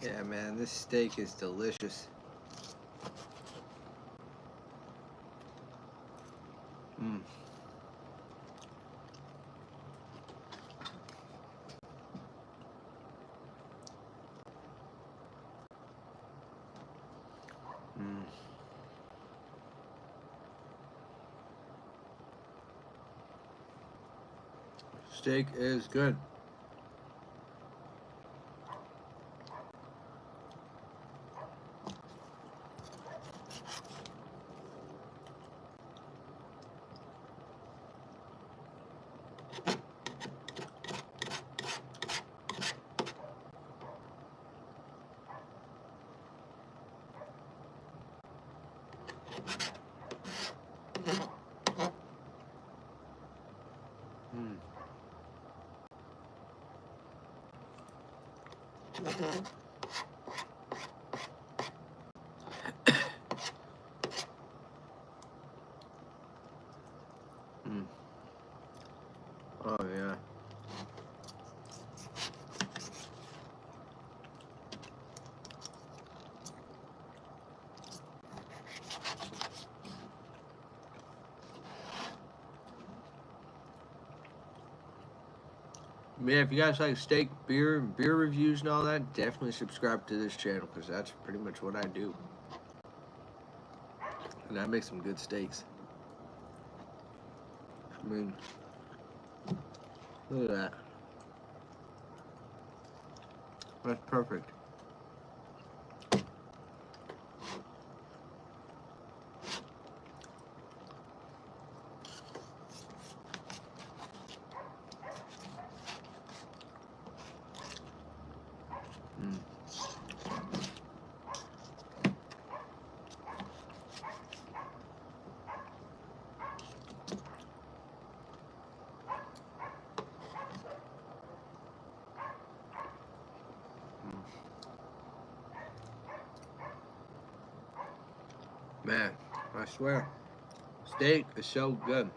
Yeah, man, this steak is delicious. Mm. Mm. Steak is good. Mm. Mm. Oh yeah. Yeah, if you guys like steak, beer reviews and all that, definitely subscribe to this channel because that's pretty much what I do. And I make some good steaks. I mean, look at that. That's perfect. Mm. Man, I swear, steak is so good.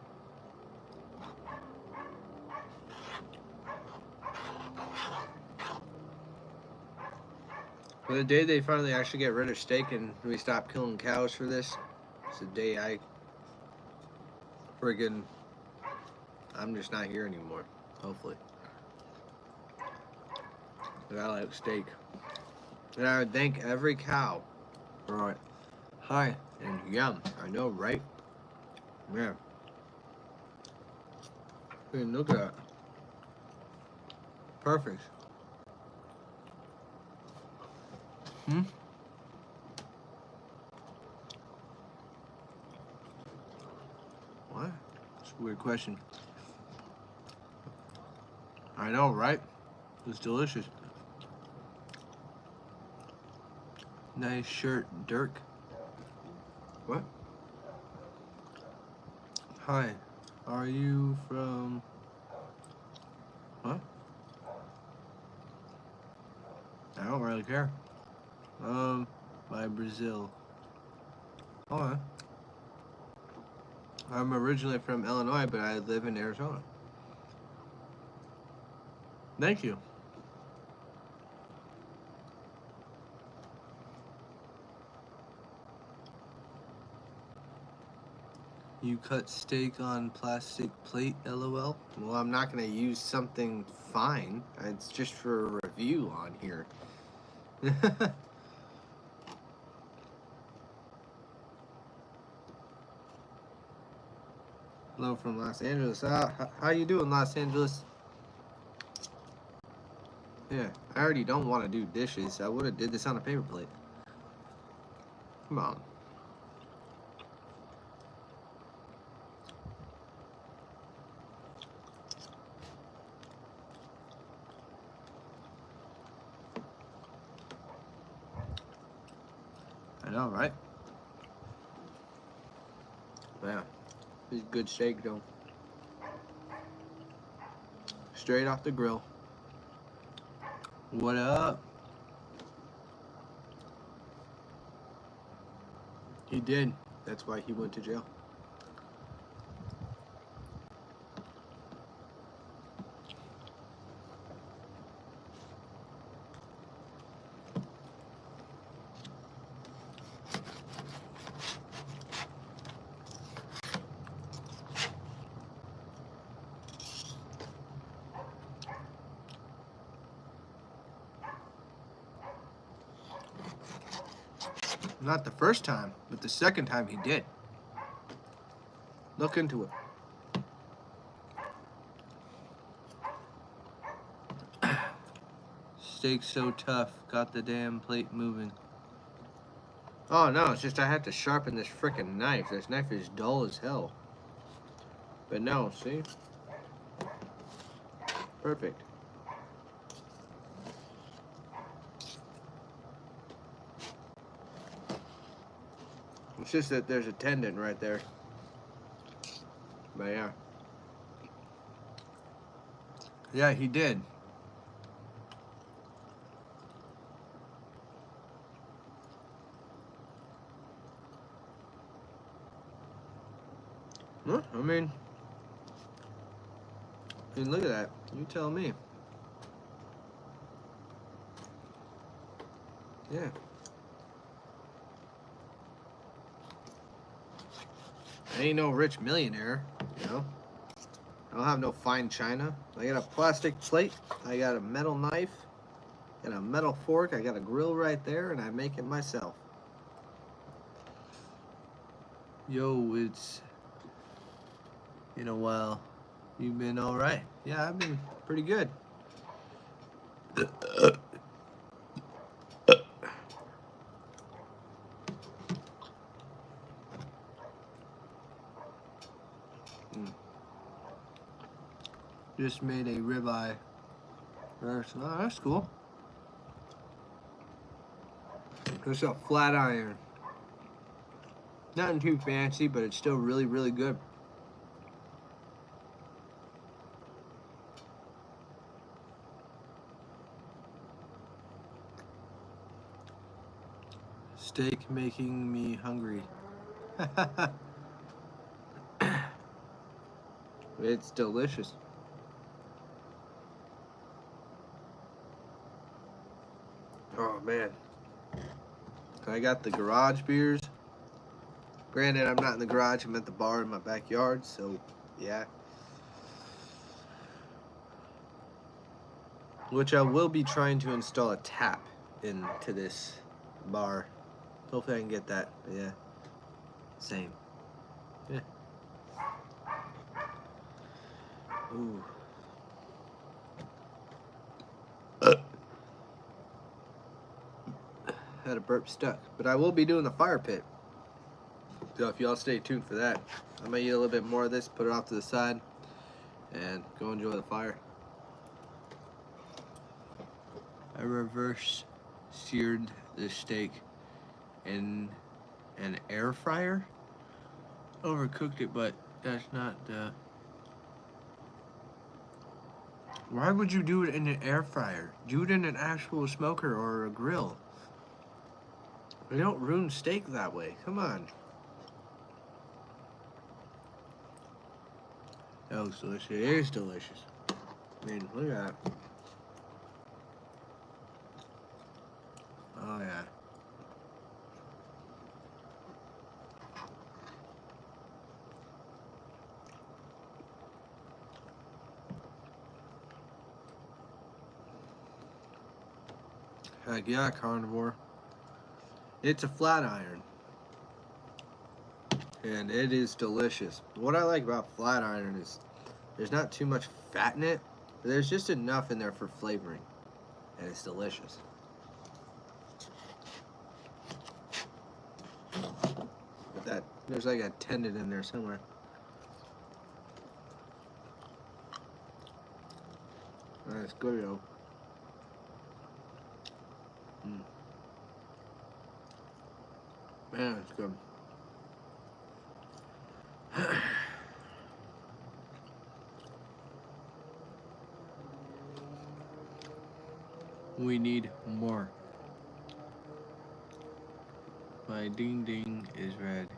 For the day they finally actually get rid of steak and we stop killing cows for this, it's the day friggin' I'm just not here anymore. Hopefully. But I like steak. And I would thank every cow for it. Hi and yum. I know, right? Yeah. Hey, look at that. Perfect. Hmm? What? That's a weird question. I know, right? It's delicious. Nice shirt, Dirk. What? Hi. Are you from... What? I don't really care. By Brazil. Oh, I'm originally from Illinois, but I live in Arizona. Thank you. You cut steak on plastic plate, LOL? Well, I'm not gonna use something fine. It's just for a review on here. Hello from Los Angeles. How you doing, Los Angeles? Yeah, I already don't want to do dishes. I would have did this on a paper plate. Come on. I know, right? Yeah, this is good steak though. Straight off the grill. What up? He did. That's why he went to jail. Not the first time, but the second time he did. Look into it. Steak's so tough. Got the damn plate moving. Oh no, it's just I had to sharpen this frickin' knife. This knife is dull as hell. But no, see? Perfect. It's just that there's a tendon right there. But yeah. Yeah, he did. Huh? I mean, look at that. You tell me. Yeah. I ain't no rich millionaire, you know? I don't have no fine china. I got a plastic plate. I got a metal knife. And a metal fork. I got a grill right there, and I make it myself. Yo, it's been a while. You've been all right? Yeah, I've been pretty good. Just made a ribeye. Oh, that's cool. It's a flat iron. Nothing too fancy, but it's still really, really good. Steak making me hungry. It's delicious. Oh man. I got the garage beers. Granted, I'm not in the garage, I'm at the bar in my backyard, so yeah. Which I will be trying to install a tap into this bar. Hopefully I can get that. But yeah. Same. Yeah. Ooh. Had a burp stuck. But I will be doing the fire pit. So if y'all stay tuned for that. I might eat a little bit more of this, put it off to the side, and go enjoy the fire. I reverse seared the steak in an air fryer. Overcooked it, but that's not the... Why would you do it in an air fryer? Do it in an actual smoker or a grill. You don't ruin steak that way. Come on. That looks delicious. It is delicious. I mean, look at that. Oh, yeah. Heck yeah, carnivore. It's a flat iron. And it is delicious. What I like about flat iron is there's not too much fat in it, but there's just enough in there for flavoring. And it's delicious. But that, there's like a tendon in there somewhere. That's good, yo. Man, it's good. We need more. My ding ding is red.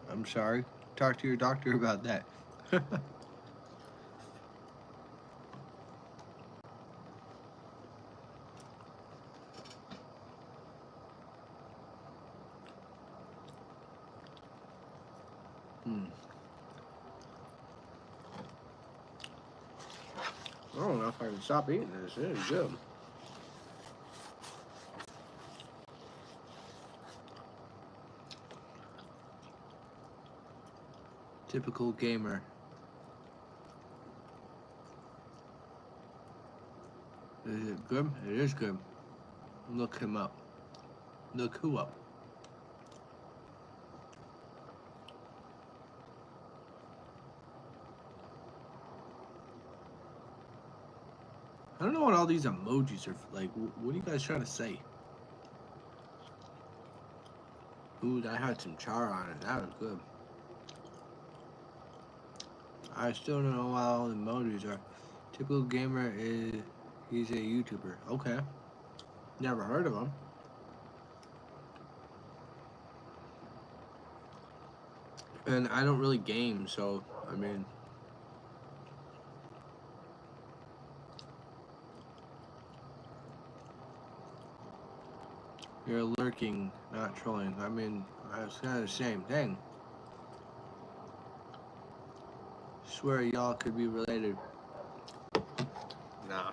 I'm sorry. Talk to your doctor about that. I don't know if I can stop eating this. It is good. Typical gamer. Is it good? It is good. Look him up. Look who up. I don't know what all these emojis are like. What are you guys trying to say? Ooh, that had some char on it. That was good. I still don't know what all the emojis are. Typical gamer is... He's a YouTuber. Okay. Never heard of him. And I don't really game, so, I mean... You're lurking, not trolling. I mean, it's kind of the same thing. Swear y'all could be related. Nah.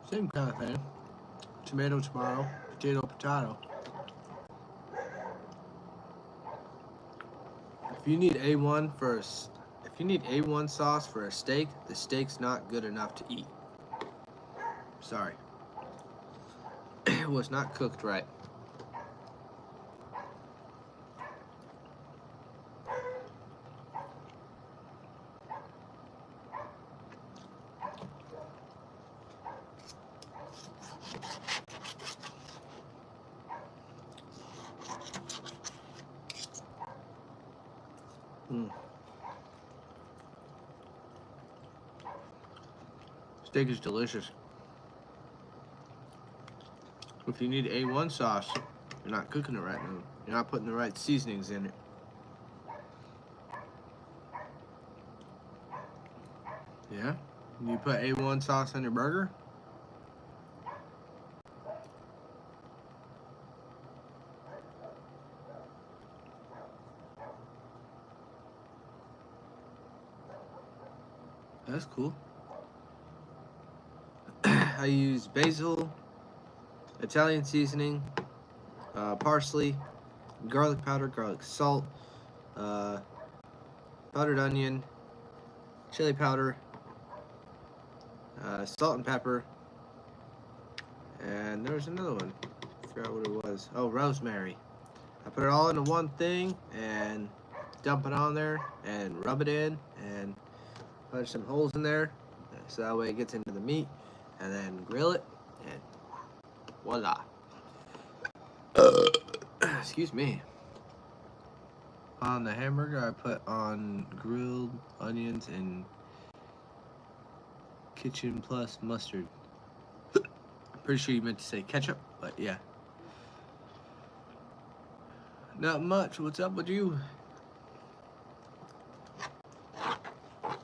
Same kind of thing. Tomato, tomato, potato, potato. If you need A1 for if you need A1 sauce for a steak, the steak's not good enough to eat. Sorry. It was not cooked right. Steak is delicious. If you need A1 sauce, you're not cooking it right now. You're not putting the right seasonings in it. Yeah? You put A1 sauce on your burger? That's cool. I use basil, Italian seasoning, parsley, garlic powder, garlic salt, powdered onion, chili powder, salt and pepper, and there's another one. I forgot what it was. Oh, rosemary. I put it all into one thing and dump it on there and rub it in and punch some holes in there so that way it gets into the meat, and then grill it and voila. Excuse me. On the hamburger, I put on grilled onions and Kitchen Plus mustard. Pretty sure you meant to say ketchup, but yeah. Not much. What's up with you?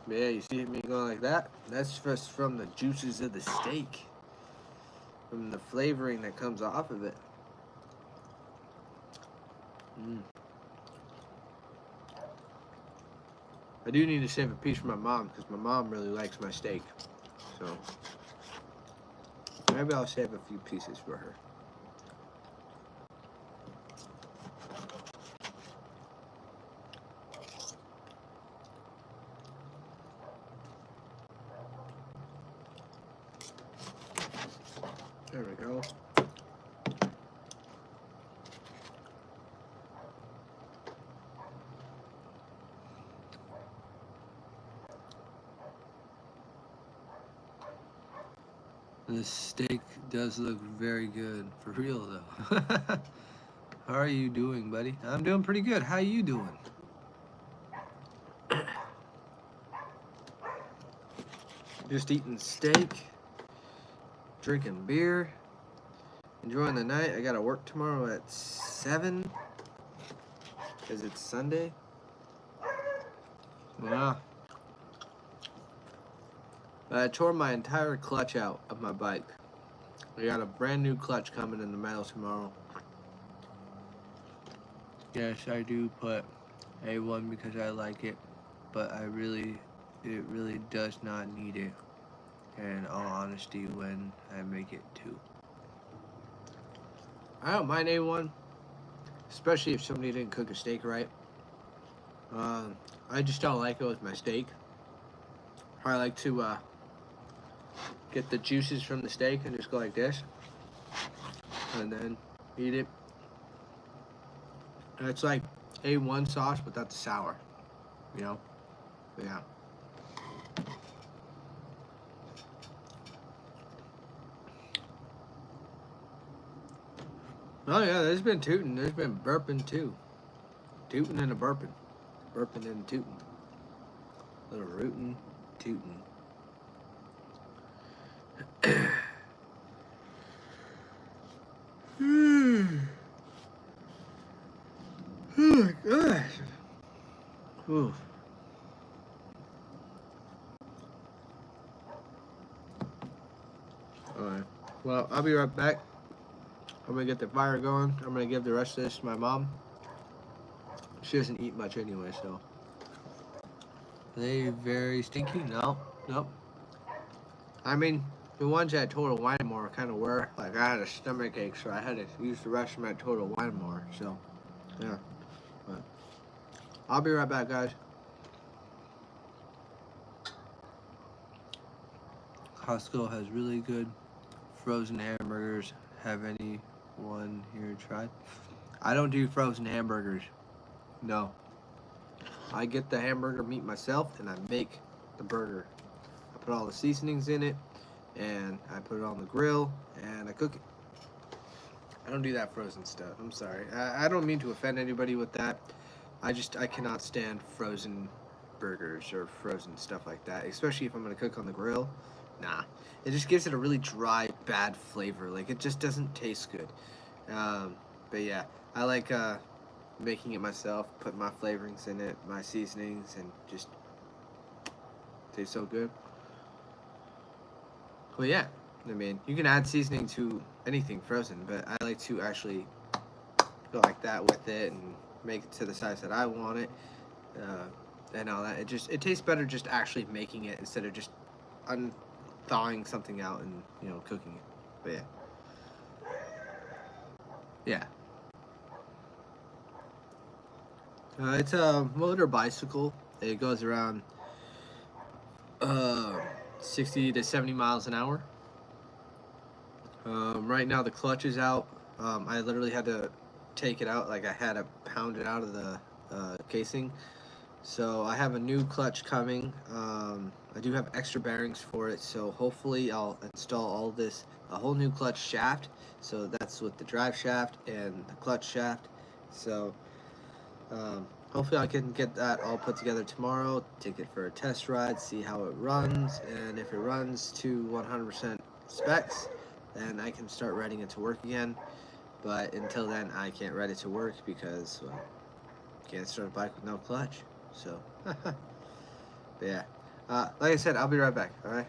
Yeah, you see me going like that? That's just from the juices of the steak. From the flavoring that comes off of it. I do need to save a piece for my mom, because my mom really likes my steak. So, maybe I'll save a few pieces for her. There we go. This steak does look very good, for real though. How are you doing, buddy? I'm doing pretty good. How you doing? Just eating steak, drinking beer, enjoying the night. I gotta work tomorrow at 7 because it's Sunday. Yeah. I tore my entire clutch out of my bike. I got a brand new clutch coming in the mail tomorrow. Yes, I do put A1 because I like it, but it really does not need it. In all honesty, when I make it too. I don't mind A1, especially if somebody didn't cook a steak right. I just don't like it with my steak. I like to get the juices from the steak and just go like this, and then eat it. And it's like A1 sauce without the sour, you know? But yeah. Oh yeah, there's been tooting. There's been burping too. Tooting and a burping. Burping and tooting. Little rootin', tootin'. Oh my gosh. Ooh. Alright. Well, I'll be right back. I'm gonna get the fire going. I'm gonna give the rest of this to my mom. She doesn't eat much anyway, so. Are they very stinky? No. Nope. I mean, the ones at Total Wine More kind of were. Like, I had a stomach ache, so I had to use the restroom at Total Wine More, so. Yeah. But I'll be right back, guys. Costco has really good frozen hamburgers. Have anyone here tried? I don't do frozen hamburgers. No. I get the hamburger meat myself and I make the burger. I put all the seasonings in it and I put it on the grill and I cook it. I don't do that frozen stuff. I'm sorry. I don't mean to offend anybody with that. I cannot stand frozen burgers or frozen stuff like that, especially if I'm going to cook on the grill. Nah. It just gives it a really dry, bad flavor. Like, it just doesn't taste good. But yeah, I like making it myself, putting my flavorings in it, my seasonings, and just tastes so good. Well, yeah. I mean, you can add seasoning to anything frozen, but I like to actually go like that with it and make it to the size that I want it, and all that. It tastes better just actually making it instead of just thawing something out and cooking it. But yeah. It's a motor bicycle. It goes around uh, 60 to 70 miles an hour. Right now the clutch is out. I literally had to take it out, like I had to pound it out of the casing. So I have a new clutch coming. I do have extra bearings for it, so hopefully I'll install all this, a whole new clutch shaft. So that's with the drive shaft and the clutch shaft. So hopefully I can get that all put together tomorrow, take it for a test ride, see how it runs, and if it runs to 100% specs, then I can start riding it to work again. But until then, I can't ride it to work because, well, can't start a bike with no clutch. So, but yeah. Like I said, I'll be right back, alright?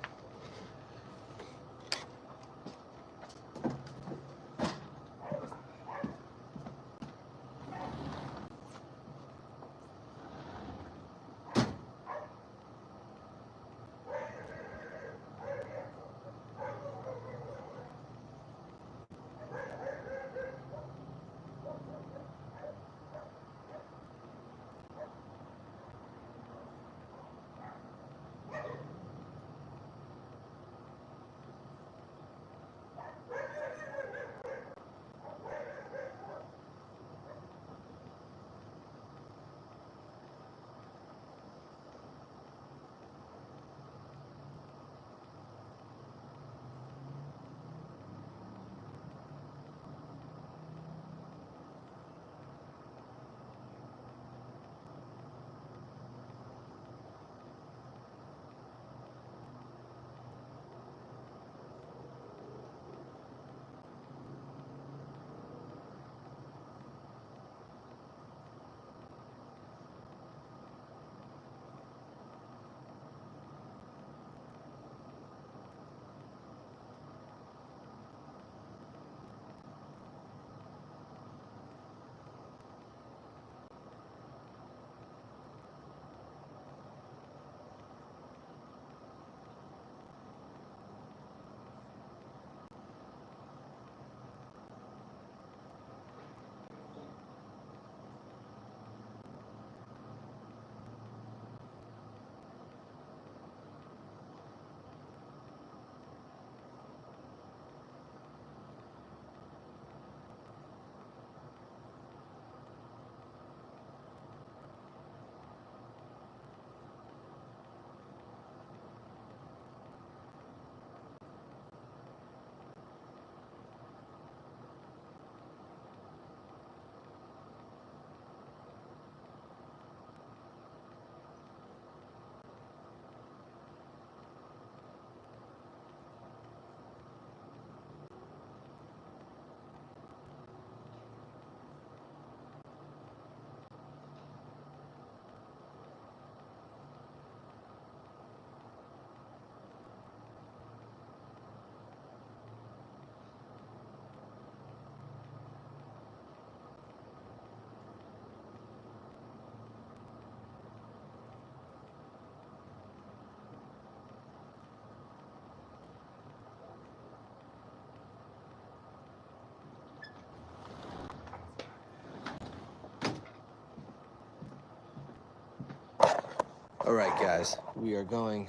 Alright guys, we are going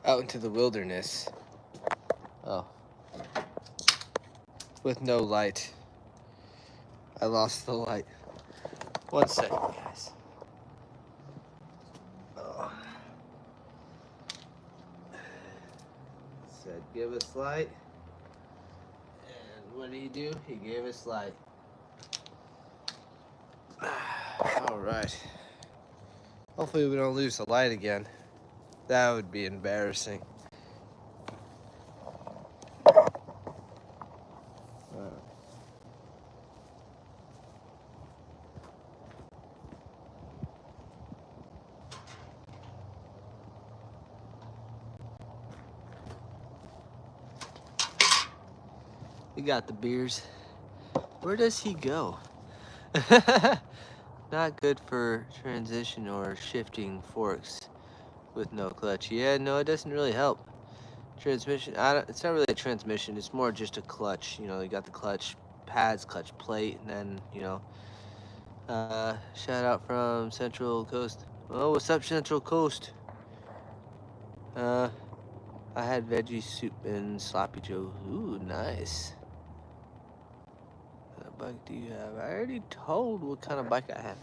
out into the wilderness. Oh. With no light. I lost the light. 1 second, guys. Oh. Said give us light. And what did he do? He gave us light. Alright. Hopefully we don't lose the light again. That would be embarrassing. We got the beers. Where does he go? Not good for transition or shifting forks with no clutch. Yeah, no, it doesn't really help. Transmission, it's not really a transmission. It's more just a clutch. You know, you got the clutch pads, clutch plate, and then, you know, shout out from Central Coast. Oh, what's up, Central Coast? I had veggie soup and sloppy joe. Ooh, nice. What bike do you have? I already told what kind of bike I have.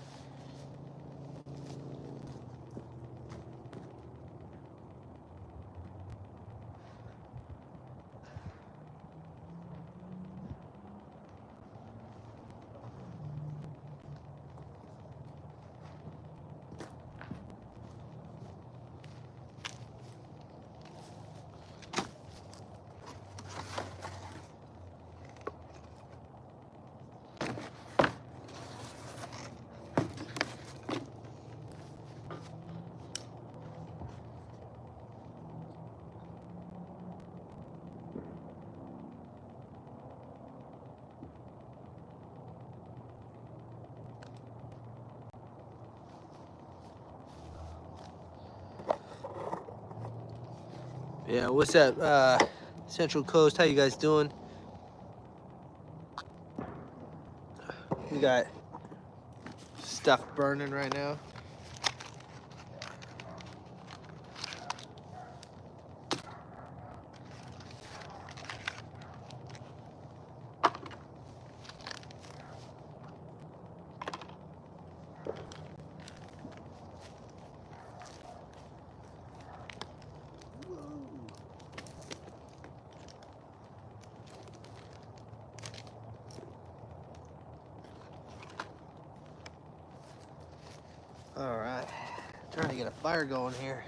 Yeah, what's up, Central Coast? How you guys doing? We got stuff burning right now. All right, trying to get a fire going here.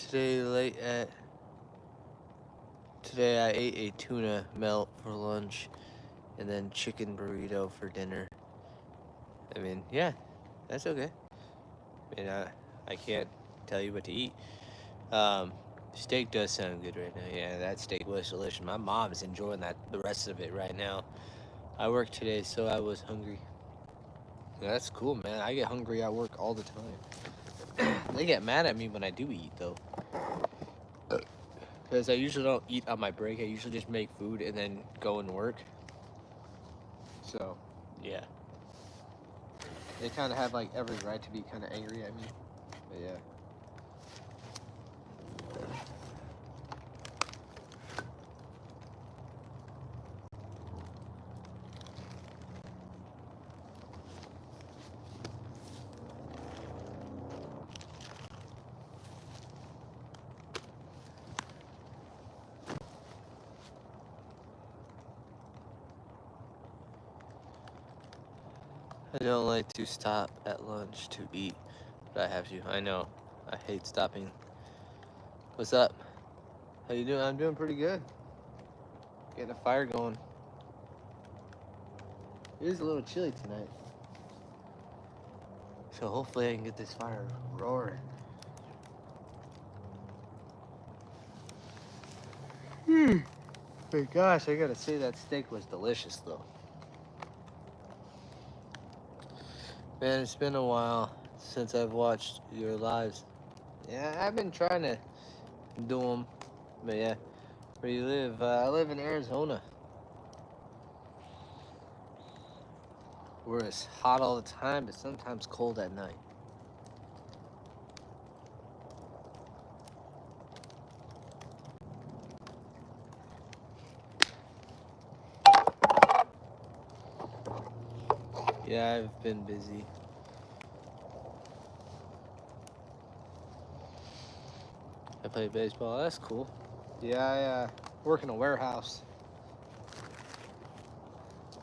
Today I ate a tuna melt for lunch and then chicken burrito for dinner. I mean, yeah, that's okay. I mean, I can't tell you what to eat. Steak does sound good right now. Yeah, that steak was delicious. My mom's enjoying the rest of it right now. I worked today, so I was hungry. Yeah, that's cool, man. I get hungry at work all the time. They get mad at me when I do eat, though. Because I usually don't eat on my break. I usually just make food and then go and work. So, yeah. They kind of have, like, every right to be kind of angry at me. But, yeah. I don't like to stop at lunch to eat, but I have to. I know. I hate stopping. What's up? How you doing? I'm doing pretty good. Getting a fire going. It is a little chilly tonight. So hopefully I can get this fire roaring. But gosh, I gotta say that steak was delicious though. Man, it's been a while since I've watched your lives. Yeah, I've been trying to do them, but yeah, Where you live? I live in Arizona. Where it's hot all the time, but sometimes cold at night. Yeah, I've been busy. I play baseball. That's cool. Yeah, I work in a warehouse.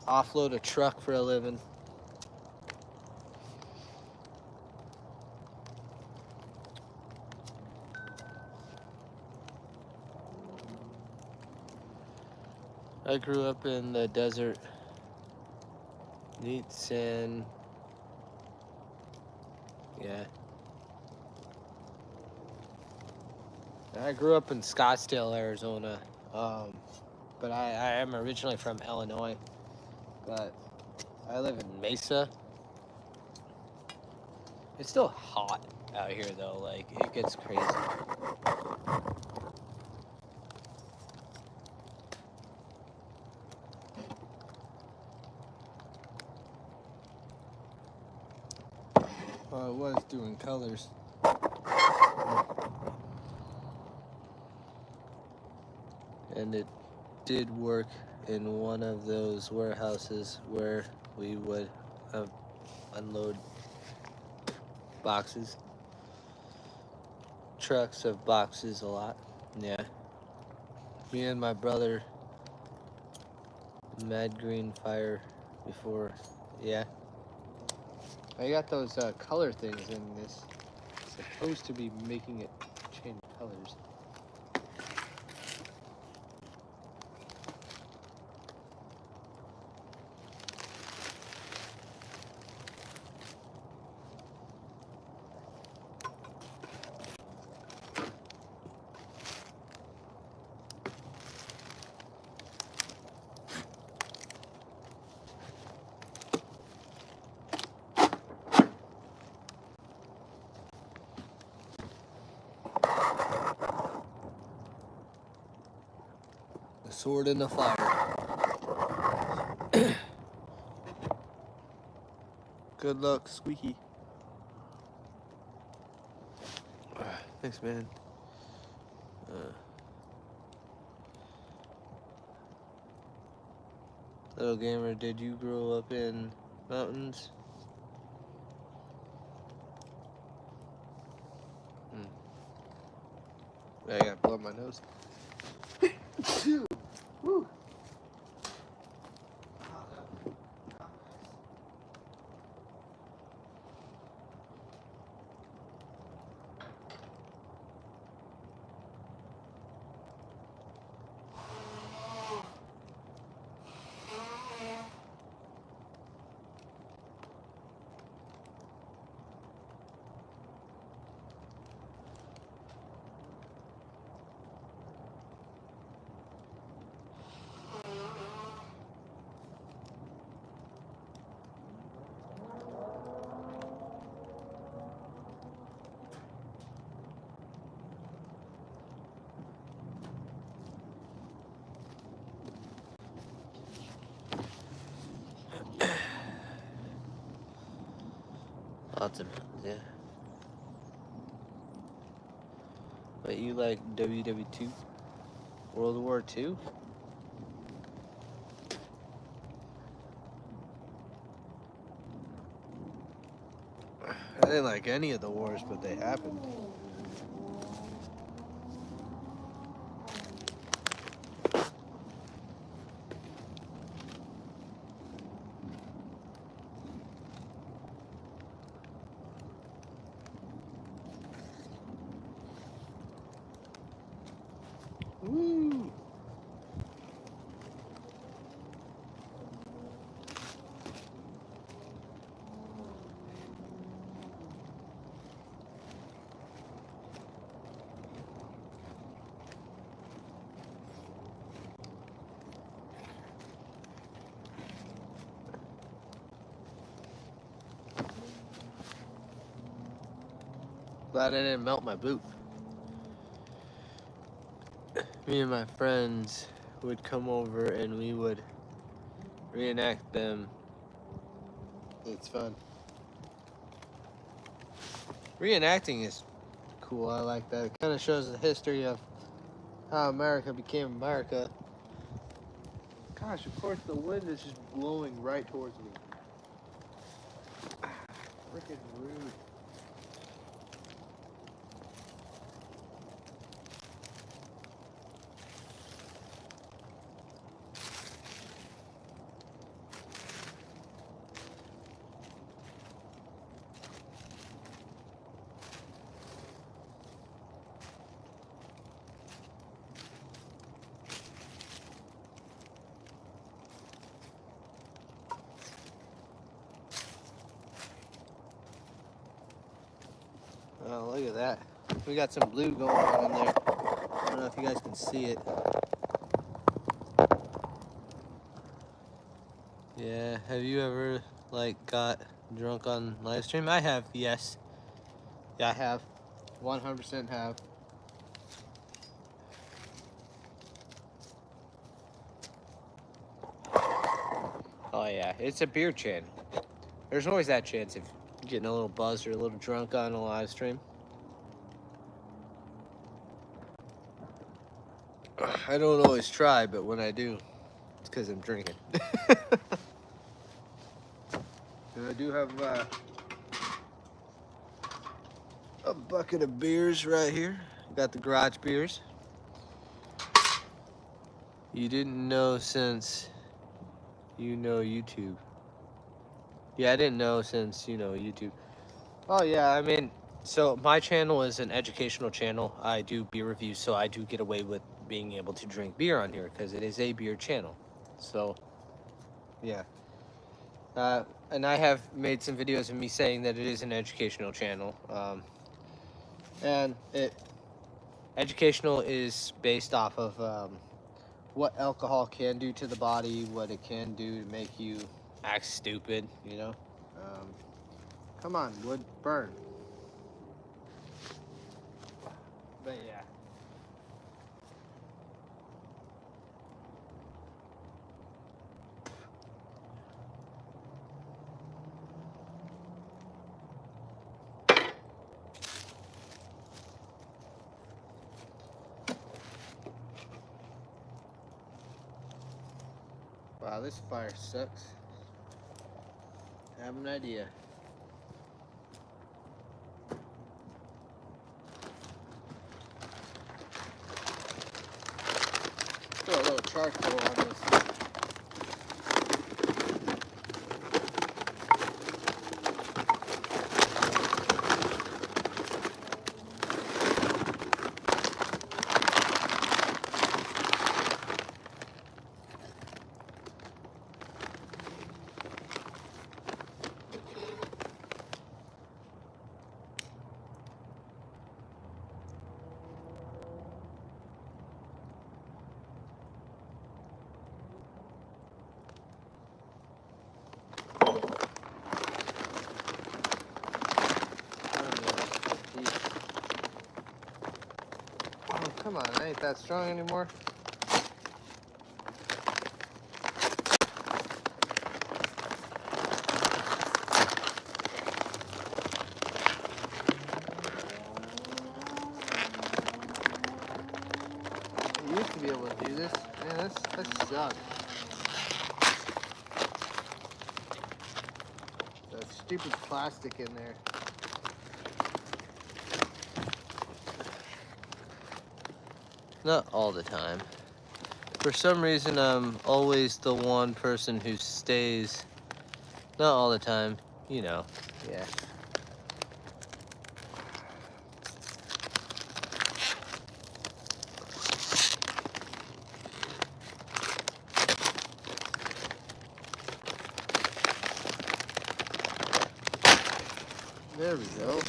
Offload a truck for a living. I grew up in the desert. Neat sand. Yeah. I grew up in Scottsdale, Arizona. But I am originally from Illinois. But I live in Mesa. It's still hot out here though, like it gets crazy. I was doing colors. And it did work in one of those warehouses where we would unload boxes. Trucks of boxes a lot. Yeah. Me and my brother, Mad Green Fire before. Yeah. I got those color things in this. It's supposed to be making it change colors. The sword in the fire. Good luck, Squeaky. Thanks, man. Little gamer, did you grow up in mountains? I gotta blow my nose. Woo. Lots of mountains, yeah. But you like WW2? World War II? I didn't like any of the wars, but they happened. Woo! Glad I didn't melt my boot. me and my friends would come over and we would reenact them. It's fun. Reenacting is cool. I like that. It kind of shows the history of how America became America. Gosh, of course the wind is just blowing right towards me. Freaking rude. Oh, look at that. We got some blue going on in there. I don't know if you guys can see it. Yeah, have you ever, like, got drunk on live stream? I have, yes. Yeah, I have. 100% have. Oh, yeah, it's a beer channel. There's always that chance of getting a little buzzed or a little drunk on a live stream. I don't always try, but when I do, it's because I'm drinking. And I do have a bucket of beers right here. Got the garage beers. You didn't know since you know YouTube. Yeah, I didn't know since you know YouTube. Oh yeah, I mean, so my channel is an educational channel. I do beer reviews, so I do get away with being able to drink beer on here because it is a beer channel. So, yeah. And I have made some videos of me saying that it is an educational channel. And educational is based off of what alcohol can do to the body, what it can do to make you act stupid, you know? Come on, wood, burn. But yeah. Wow, this fire sucks. I have an idea. Throw a little charcoal on this. Come on, I ain't that strong anymore. I used to be able to do this. Man, that sucks. That stupid plastic in there. Not all the time. For some reason, I'm always the one person who stays. Not all the time, you know, yeah. There we go.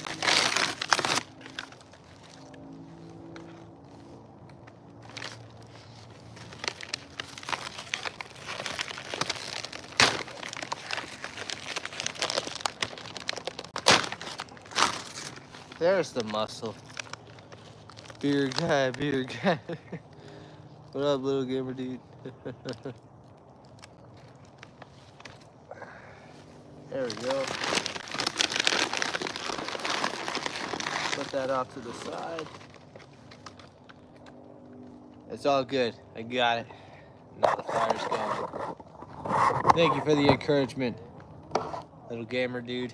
There's the muscle. Beer guy, beer guy. What up, little gamer dude? There we go. Put that off to the side. It's all good. I got it. Now the fire's going. Thank you for the encouragement, little gamer dude.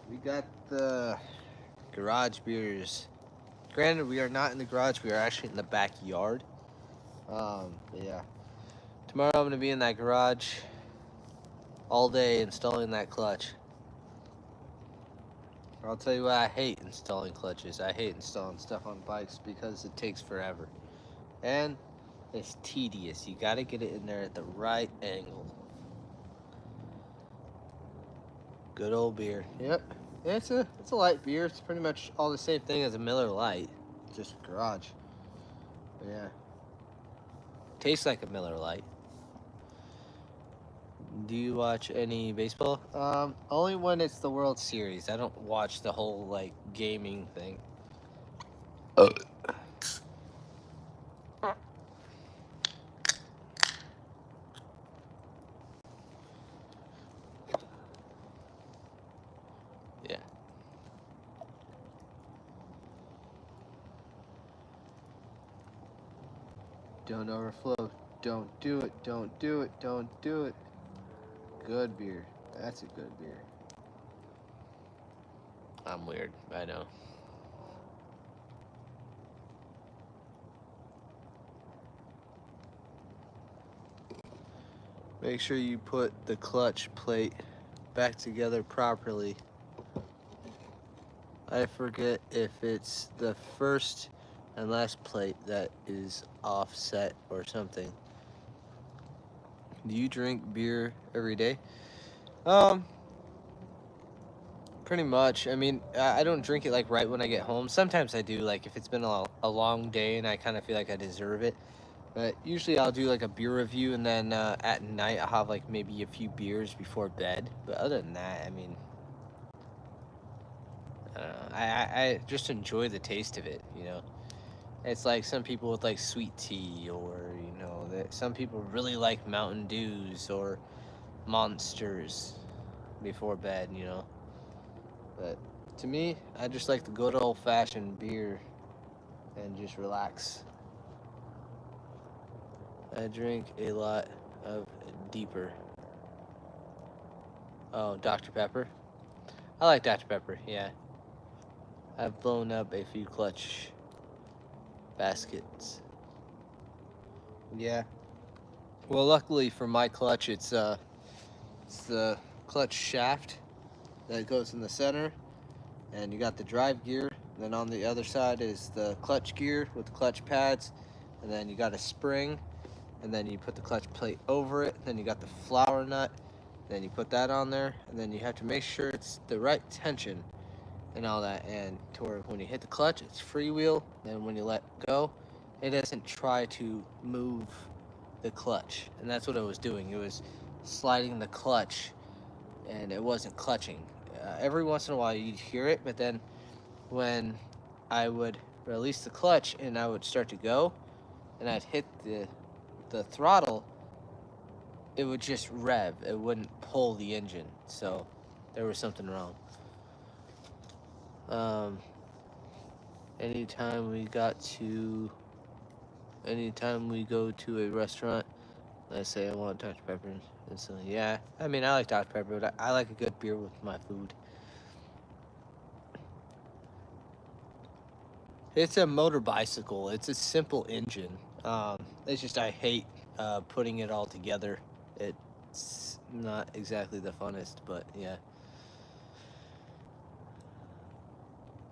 We got the garage beers. Granted, we are not in the garage. We are actually in the backyard. But yeah. Tomorrow I'm gonna be in that garage all day installing that clutch. I'll tell you what, I hate installing clutches. I hate installing stuff on bikes because it takes forever. And it's tedious. You gotta get it in there at the right angle. Good old beer. Yep. It's a light beer. It's pretty much all the same thing as a Miller Lite. Just garage. But yeah. Tastes like a Miller Lite. Do you watch any baseball? Only when it's the World Series. I don't watch the whole like gaming thing. Yeah. Don't overflow. Don't do it. Don't do it. Don't do it. Good beer. That's a good beer. I'm weird. I know. Make sure you put the clutch plate back together properly. I forget if it's the first and last plate that is offset or something. Do you drink beer every day? Pretty much. I mean, I don't drink it like right when I get home. Sometimes I do, like if it's been a long day and I kind of feel like I deserve it. But usually I'll do like a beer review, and then at night I'll have like maybe a few beers before bed. But other than that, I mean, I just enjoy the taste of it, you know. It's like some people with like sweet tea, or you know, that some people really like Mountain Dews or Monsters before bed, you know. But to me, I just like the good old-fashioned beer and just relax. I drink a lot of deeper. Oh, Dr. Pepper. I like Dr. Pepper, yeah. I've blown up a few clutch baskets. Yeah. Well, luckily for my clutch, it's the clutch shaft that goes in the center, and you got the drive gear. Then on the other side is the clutch gear with the clutch pads, and then you got a spring, and then you put the clutch plate over it. Then you got the flower nut, then you put that on there, and then you have to make sure it's the right tension and all that, and to where when you hit the clutch, it's freewheel. Then when you let go, it doesn't try to move the clutch, and that's what it was doing. It was sliding the clutch, and it wasn't clutching. Every once in a while you'd hear it, but then when I would release the clutch and I would start to go, and I'd hit the throttle, it would just rev. It wouldn't pull the engine, so there was something wrong. Anytime we go to a restaurant, let's say I want Dr. Pepper instantly. Yeah, I mean, I like Dr. Pepper, but I like a good beer with my food. It's a motor bicycle. It's a simple engine. It's just I hate putting it all together. It's not exactly the funnest, but yeah.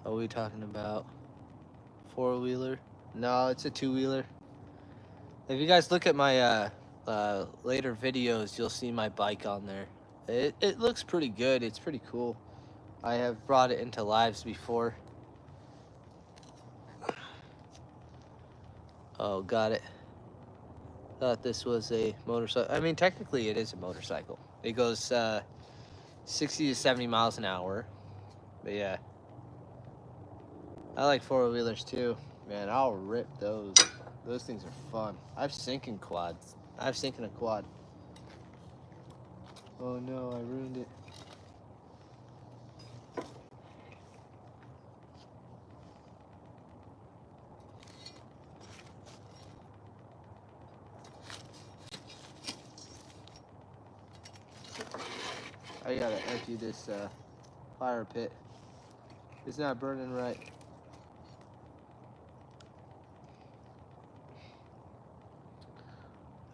Are we talking about four-wheeler? No, it's a two-wheeler. If you guys look at my later videos, you'll see my bike on there. It looks pretty good. It's pretty cool. I have brought it into lives before. Oh, got it. Thought this was a motorcycle. I mean, technically, it is a motorcycle. It goes 60 to 70 miles an hour. But yeah, I like four-wheelers too. Man, I'll rip those. Those things are fun. I've sinking quads. I've sinking a quad. Oh no, I ruined it. I gotta empty this fire pit. It's not burning right.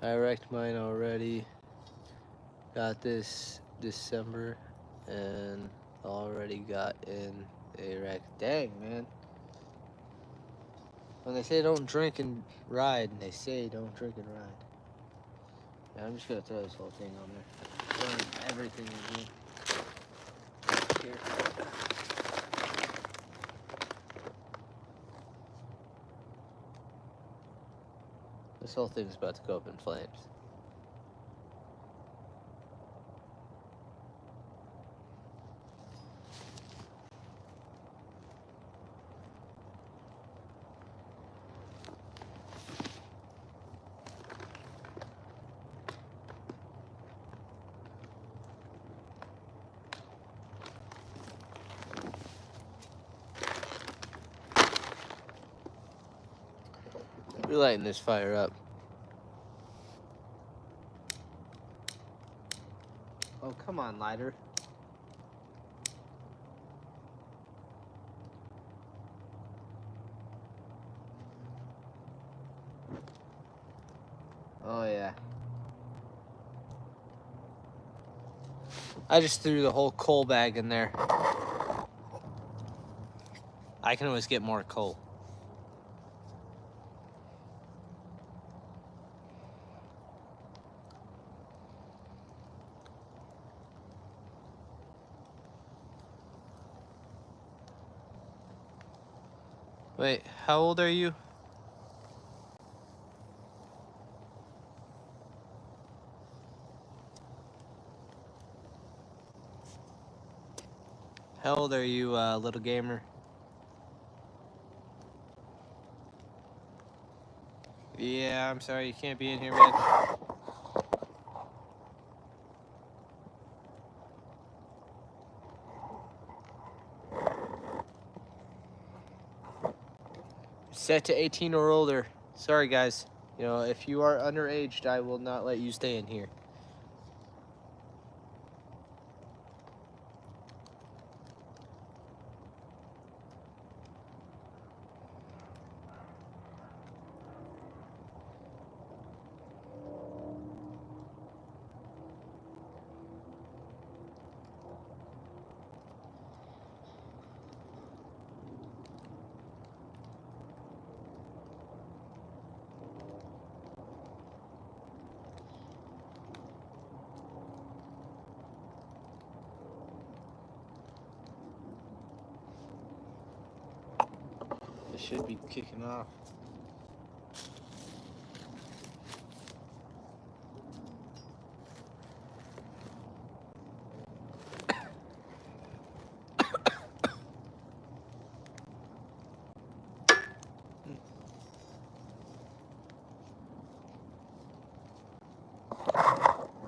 I wrecked mine already. Got this December and already got in a wreck. Dang, man. When they say don't drink and ride, they say don't drink and ride. Yeah, I'm just gonna throw this whole thing on there. Burn everything in here. Here. This whole thing's about to go up in flames. We're lighting this fire up. Oh, come on, lighter. Oh, yeah. I just threw the whole coal bag in there. I can always get more coal. Wait, how old are you? How old are you, little gamer? Yeah, I'm sorry you can't be in here, man. Set to 18 or older. Sorry, guys. You know, if you are underaged, I will not let you stay in here. It should be kicking off.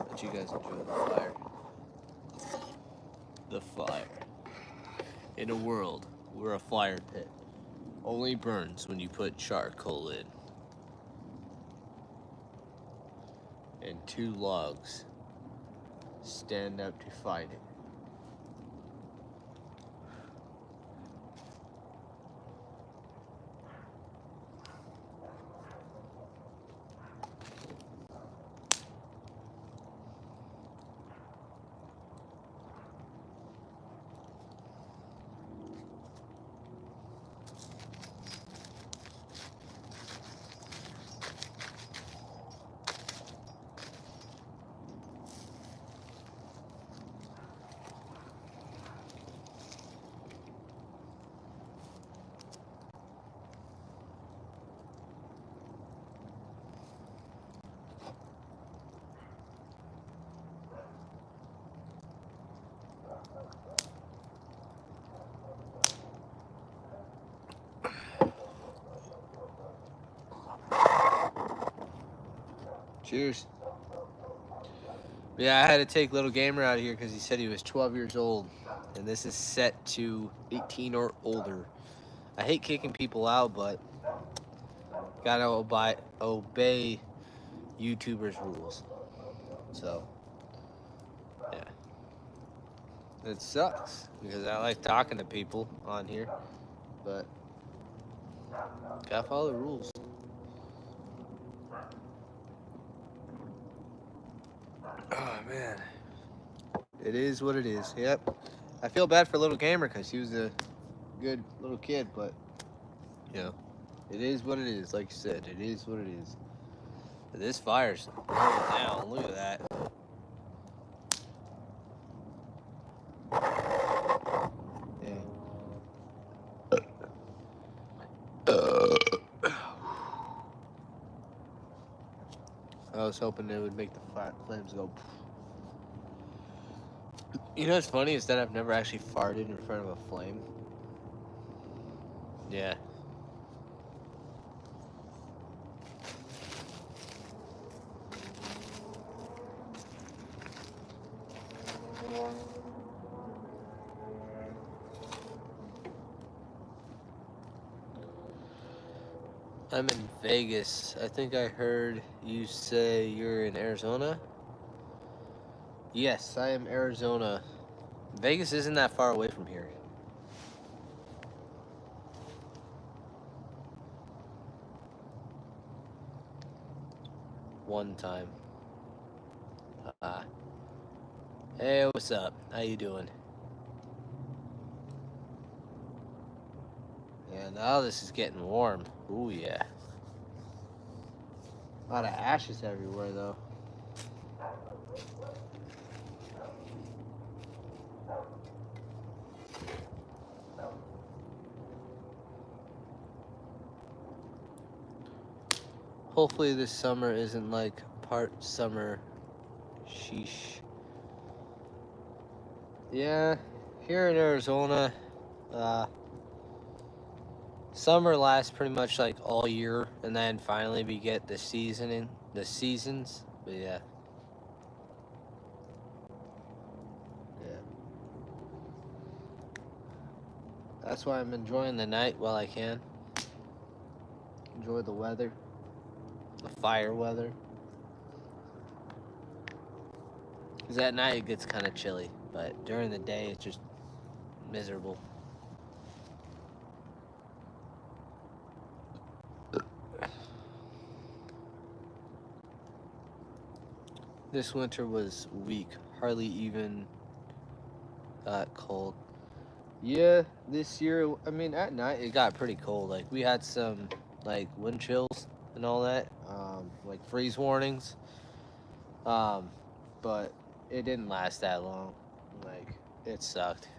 Let you guys enjoy the fire. The fire. In a world where a fire pit only burns when you put charcoal in. And two logs stand up to fight it. Cheers. Yeah, I had to take little gamer out of here because he said he was 12 years old, and this is set to 18 or older. I hate kicking people out, but gotta obey YouTubers' rules. So, yeah. It sucks because I like talking to people on here, but gotta follow the rules. Oh, man. It is what it is. Yep. I feel bad for little gamer because he was a good little kid, but, you know, it is what it is. Like you said, it is what it is. This fire's blowing down. Look at that. Yeah. I was hoping it would make the flames go. You know what's funny is that I've never actually farted in front of a flame. Yeah. I'm in Vegas. I think I heard you say you're in Arizona. Yes, I am Arizona. Vegas isn't that far away from here. One time. Hey, what's up? How you doing? Yeah, now this is getting warm. Ooh, yeah. A lot of ashes everywhere, though. Hopefully this summer isn't like part summer. Sheesh. Yeah, here in Arizona, summer lasts pretty much like all year, and then finally we get the seasons. But yeah. Yeah. That's why I'm enjoying the night while I can. Enjoy the weather. The fire weather. Because at night it gets kind of chilly, but during the day it's just miserable. This winter was weak, hardly even cold. Yeah, this year, I mean, at night it got pretty cold. Like, we had some, like, wind chills and all that, like freeze warnings. But it didn't last that long. Like, it sucked.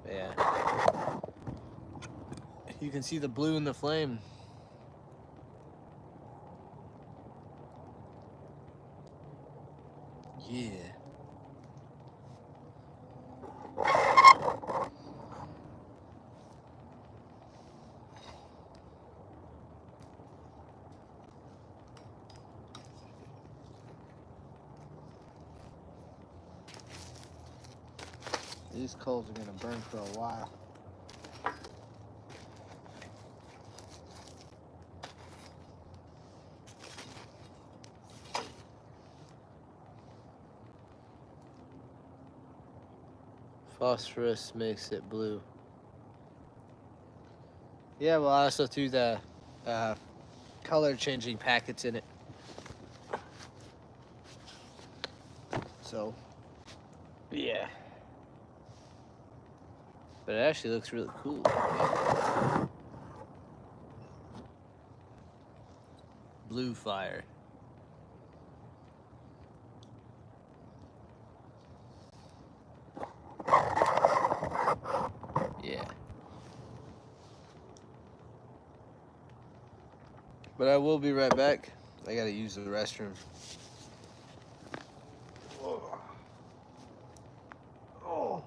Yeah. You can see the blue in the flame. Yeah. These coals are gonna burn for a while. Phosphorus makes it blue. Yeah, well, I also threw the color changing packets in it. So, yeah. But it actually looks really cool. Blue fire. Yeah. But I will be right back. I gotta use the restroom. Oh.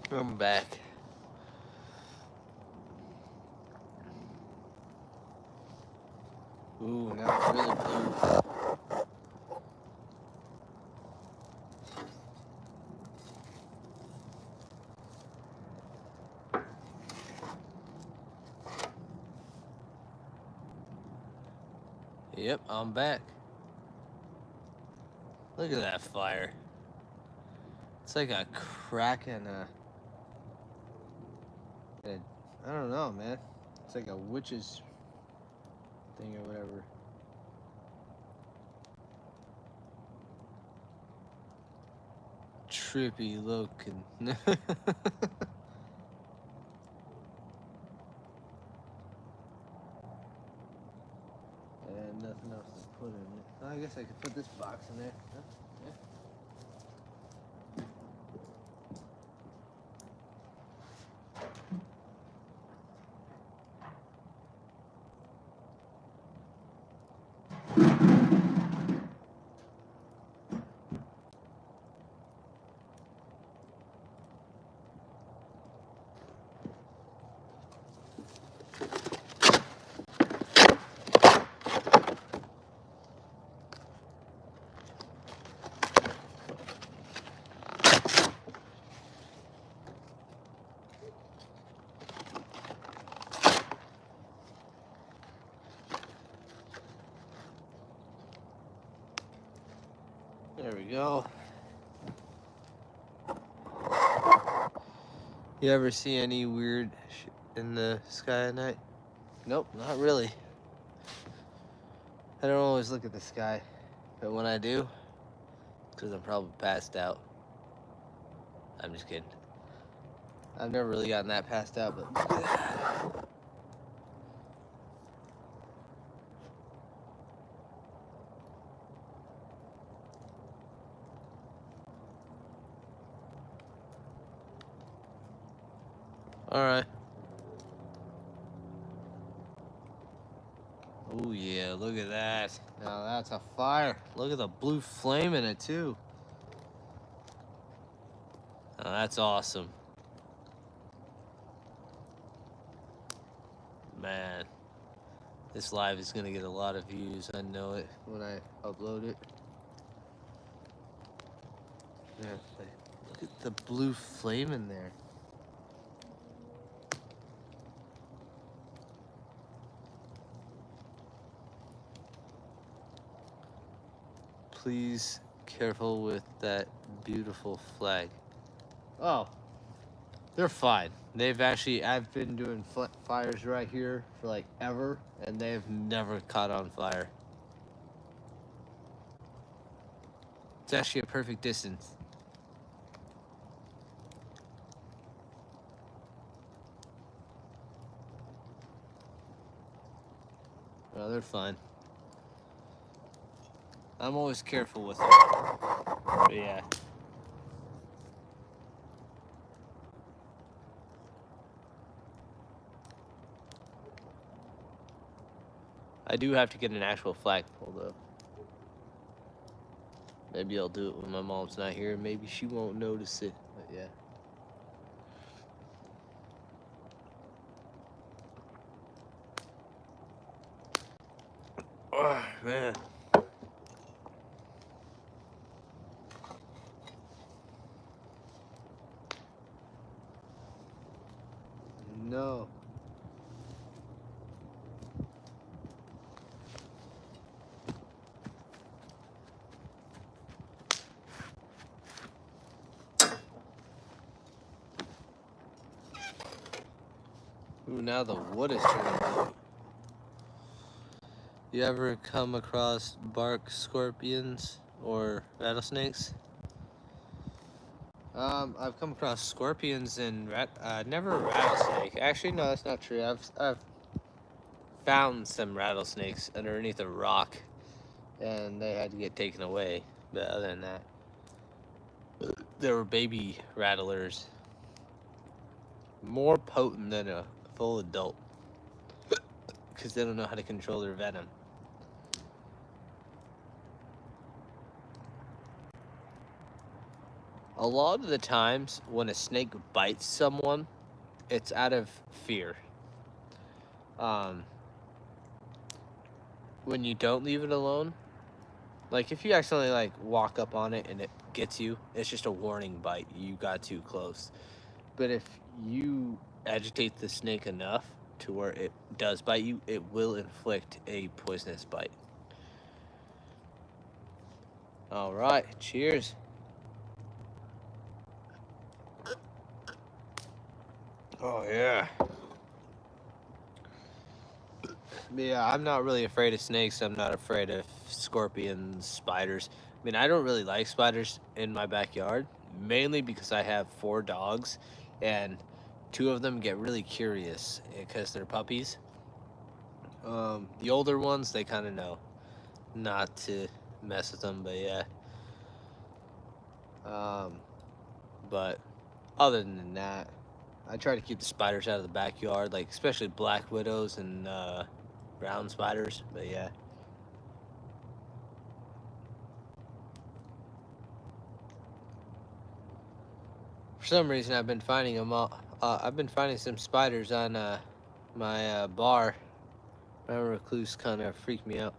I'm back. Ooh, now it's really blue. Yep, I'm back. Look at that fire. It's like a crack in I don't know, man. It's like a witch's thing or whatever. Trippy looking. And nothing else to put in it. I guess I could put this box in there. Huh? Yeah. There we go. You ever see any weird shit in the sky at night? Nope, not really. I don't always look at the sky, but when I do, because I'm probably passed out. I'm just kidding. I've never really gotten that passed out, but all right. Oh yeah, look at that. Now that's a fire. Look at the blue flame in it too. Now that's awesome. Man, this live is gonna get a lot of views. I know it when I upload it. Yeah, look at the blue flame in there. Please careful with that beautiful flag. Oh, they're fine. They've actually, I've been doing fires right here for like ever, and they've never caught on fire. It's actually a perfect distance. No, they're fine. I'm always careful with them. But yeah. I do have to get an actual flagpole though. Maybe I'll do it when my mom's not here. Maybe she won't notice it. But yeah. Oh, man. No. Ooh, now the wood is turning blue. You ever come across bark scorpions or rattlesnakes? I've come across scorpions and never a rattlesnake. Actually, no, that's not true. I've found some rattlesnakes underneath a rock, and they had to get taken away. But other than that, there were baby rattlers, more potent than a full adult, because they don't know how to control their venom. A lot of the times when a snake bites someone, it's out of fear. Um, when you don't leave it alone, like if you accidentally like walk up on it and it gets you, it's just a warning bite. You got too close. But if you agitate the snake enough to where it does bite you, it will inflict a poisonous bite. All right, cheers. Oh yeah. Yeah, I'm not really afraid of snakes. I'm not afraid of scorpions, spiders. I mean, I don't really like spiders in my backyard, mainly because I have 4 dogs, and 2 of them get really curious because they're puppies. The older ones, they kind of know not to mess with them, but yeah. Um, but other than that, I try to keep the spiders out of the backyard, like especially black widows and brown spiders. But yeah. For some reason, I've been finding them all. I've been finding some spiders on my bar. Brown recluse kind of freaked me out.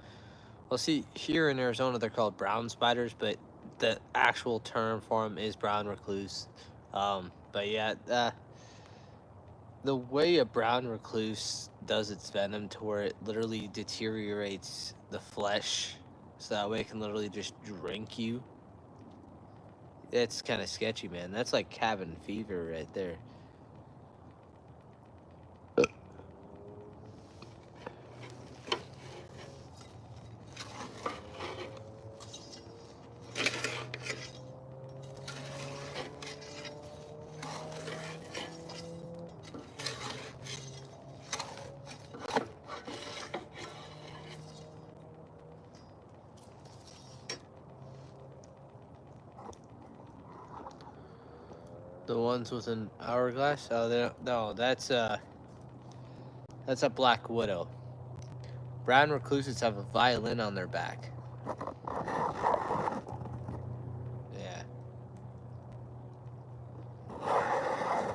Well, see, here in Arizona, they're called brown spiders, but the actual term for them is brown recluse. But yeah, the way a brown recluse does its venom to where it literally deteriorates the flesh, so that way it can literally just drink you. It's kind of sketchy, man. That's like cabin fever right there. The ones with an hourglass? Oh, no, that's a black widow. Brown recluses have a violin on their back. Yeah.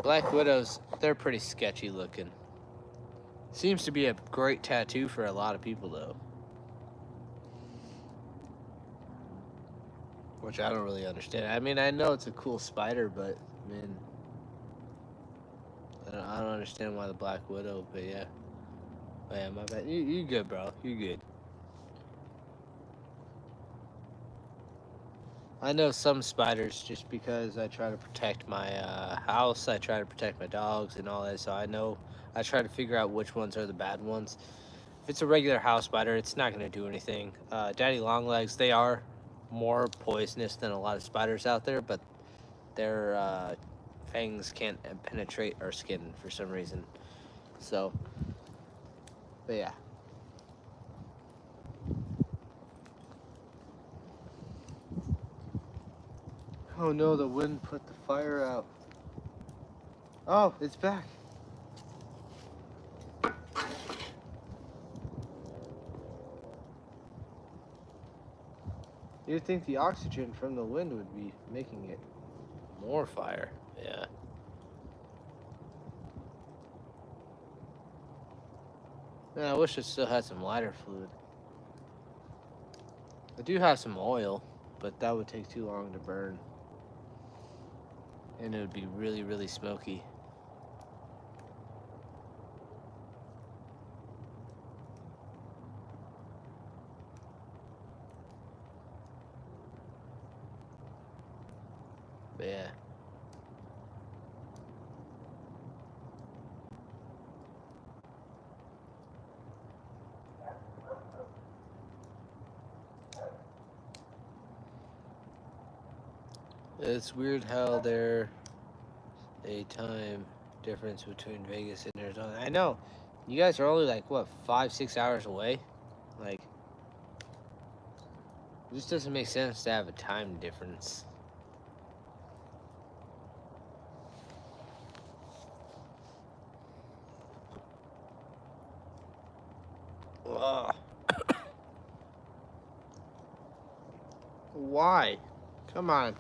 Black widows, they're pretty sketchy looking. Seems to be a great tattoo for a lot of people though. Which I don't really understand. I mean, I know it's a cool spider, but I mean, I don't understand why the black widow. But yeah, oh, yeah, my bad. You good, bro? You good? I know some spiders just because I try to protect my house. I try to protect my dogs and all that. So I know I try to figure out which ones are the bad ones. If it's a regular house spider, it's not going to do anything. Daddy longlegs, they are more poisonous than a lot of spiders out there, but their fangs can't penetrate our skin for some reason. So, but yeah. Oh no, the wind put the fire out. Oh, it's back. You'd think the oxygen from the wind would be making it more fire. Yeah. Man, I wish it still had some lighter fluid. I do have some oil, but that would take too long to burn. And it would be really, really smoky. But yeah. It's weird how there's a time difference between Vegas and Arizona. I know. You guys are only like, what, 5, 6 hours away? Like, it just doesn't make sense to have a time difference. Ugh. Why? Come on.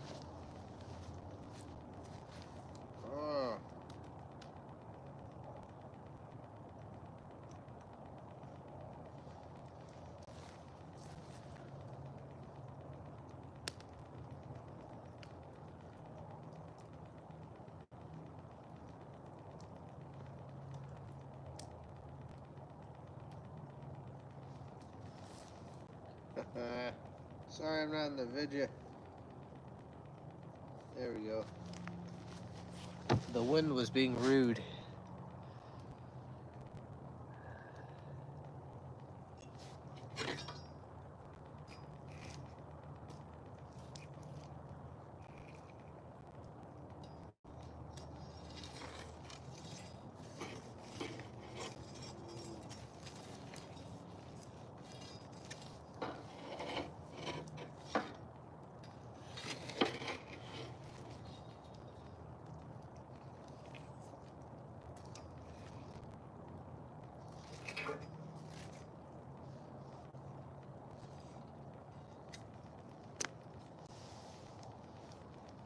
Sorry I'm not in the video. There we go. The wind was being rude.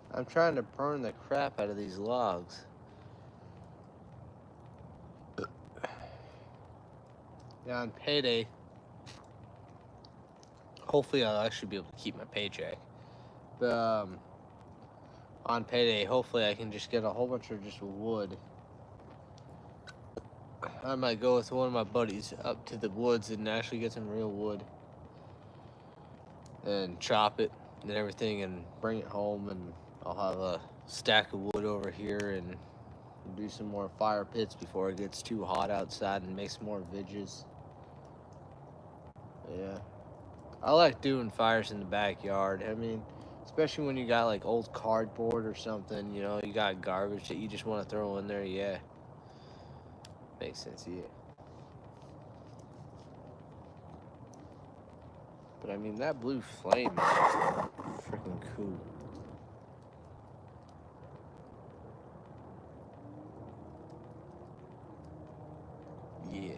I'm trying to burn the crap out of these logs. Yeah, on payday, hopefully I'll actually be able to keep my paycheck. But on payday, hopefully I can just get a whole bunch of just wood. I might go with one of my buddies up to the woods and actually get some real wood and chop it and everything and bring it home, and I'll have a stack of wood over here and do some more fire pits before it gets too hot outside and make some more vidges. Yeah, I like doing fires in the backyard. I mean, especially when you got like old cardboard or something, you know, you got garbage that you just want to throw in there. Yeah, makes sense. Yeah. But I mean, that blue flame is freaking cool. Yeah.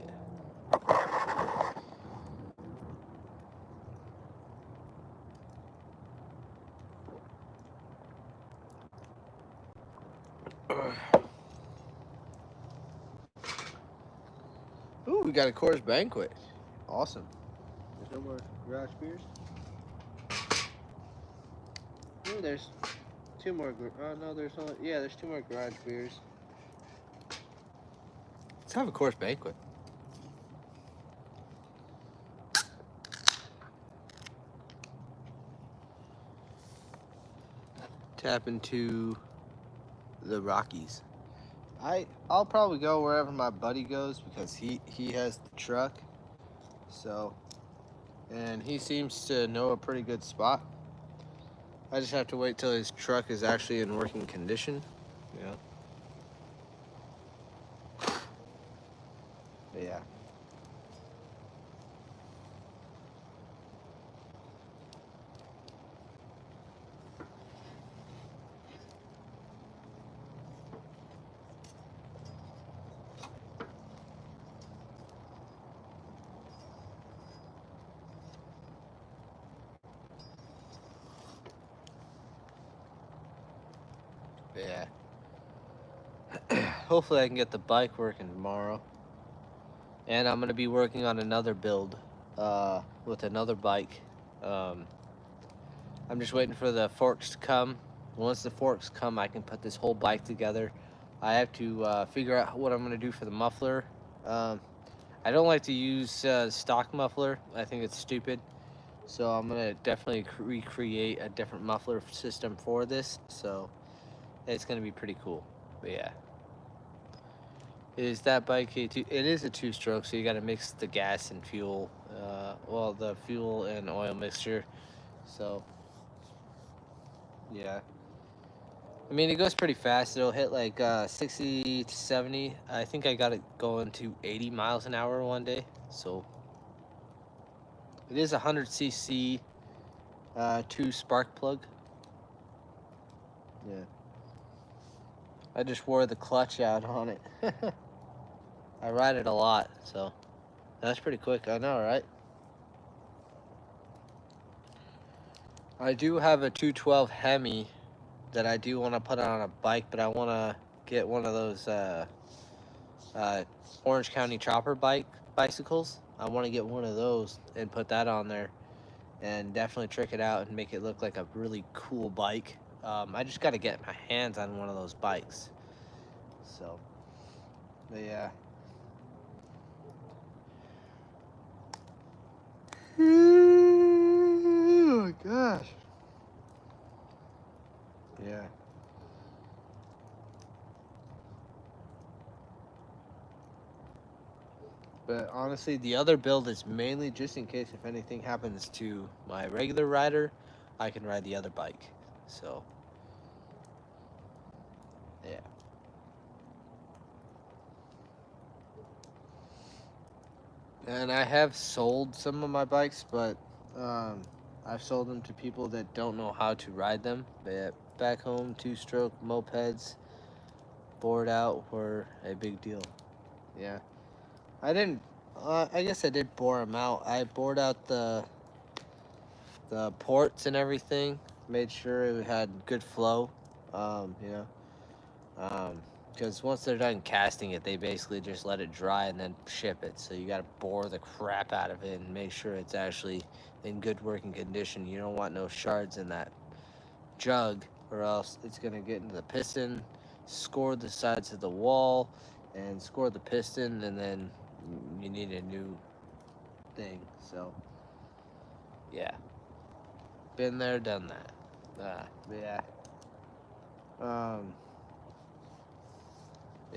Ooh, we got a Coors Banquet. Awesome. There's no more garage beers? Ooh, there's two more. Oh, no, there's only. Yeah, there's two more garage beers. Let's have a Coors Banquet. Tap into the Rockies. I'll probably go wherever my buddy goes because he has the truck. So, and he seems to know a pretty good spot. I just have to wait till his truck is actually in working condition. Yeah. But yeah. Yeah. Hopefully I can get the bike working tomorrow. And I'm gonna be working on another build with another bike. I'm just waiting for the forks to come. Once the forks come, I can put this whole bike together. I have to figure out what I'm gonna do for the muffler. I don't like to use stock muffler. I think it's stupid. So I'm gonna definitely recreate a different muffler system for this. So it's gonna be pretty cool. But yeah. Is that bike a two? It is a two-stroke, so you got to mix the gas and fuel. Well, the fuel and oil mixture. So, yeah. I mean, it goes pretty fast. It'll hit like 60 to 70. I think I got it going to 80 miles an hour one day. So, it is 100cc 2 spark plug. Yeah. I just wore the clutch out on it. I ride it a lot, so that's pretty quick. I know, right? I do have a 212 Hemi that I do want to put on a bike, but I want to get one of those Orange County chopper bicycles. I want to get one of those and put that on there and definitely trick it out and make it look like a really cool bike. I just got to get my hands on one of those bikes. So, but yeah. my gosh. Yeah. But honestly, the other build is mainly just in case if anything happens to my regular rider, I can ride the other bike. So, yeah. And I have sold some of my bikes, but I've sold them to people that don't know how to ride them. But back home, two-stroke mopeds, bored out were a big deal. Yeah. I didn't. I guess I did bore them out. I bored out the ports and everything. Made sure it had good flow. You know. Because once they're done casting it, they basically just let it dry and then ship it. So you gotta bore the crap out of it and make sure it's actually in good working condition. You don't want no shards in that jug, or else it's gonna get into the piston, score the sides of the wall, and score the piston, and then you need a new thing. So yeah, been there, done that. Yeah. Um,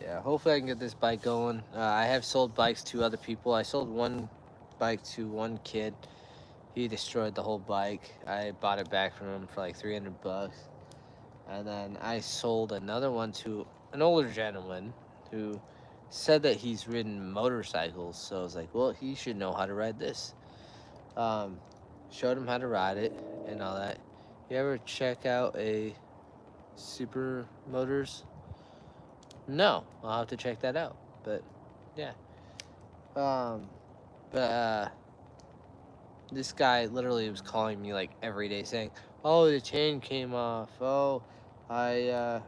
Yeah, hopefully I can get this bike going. I have sold bikes to other people. I sold one bike to one kid. He destroyed the whole bike. I bought it back from him for like 300 bucks. And then I sold another one to an older gentleman who said that he's ridden motorcycles. So I was like, well, he should know how to ride this. Um, Showed him how to ride it and all that. You ever check out a Super Motors? No, I'll have to check that out. But yeah. Um, but this guy literally was calling me like every day saying, "Oh, the chain came off. Oh, I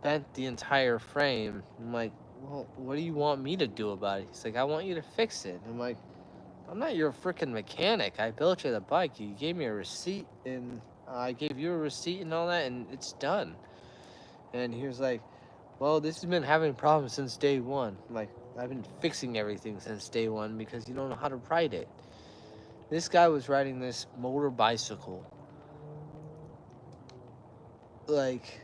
bent the entire frame." I'm like, "Well, what do you want me to do about it?" He's like, "I want you to fix it." I'm like, "I'm not your freaking mechanic. I built you the bike. You gave me a receipt, and I gave you a receipt and all that, and it's done." And he was like, "Well, this has been having problems since day one." I'm like, "I've been fixing everything since day one because you don't know how to ride it." This guy was riding this motor bicycle like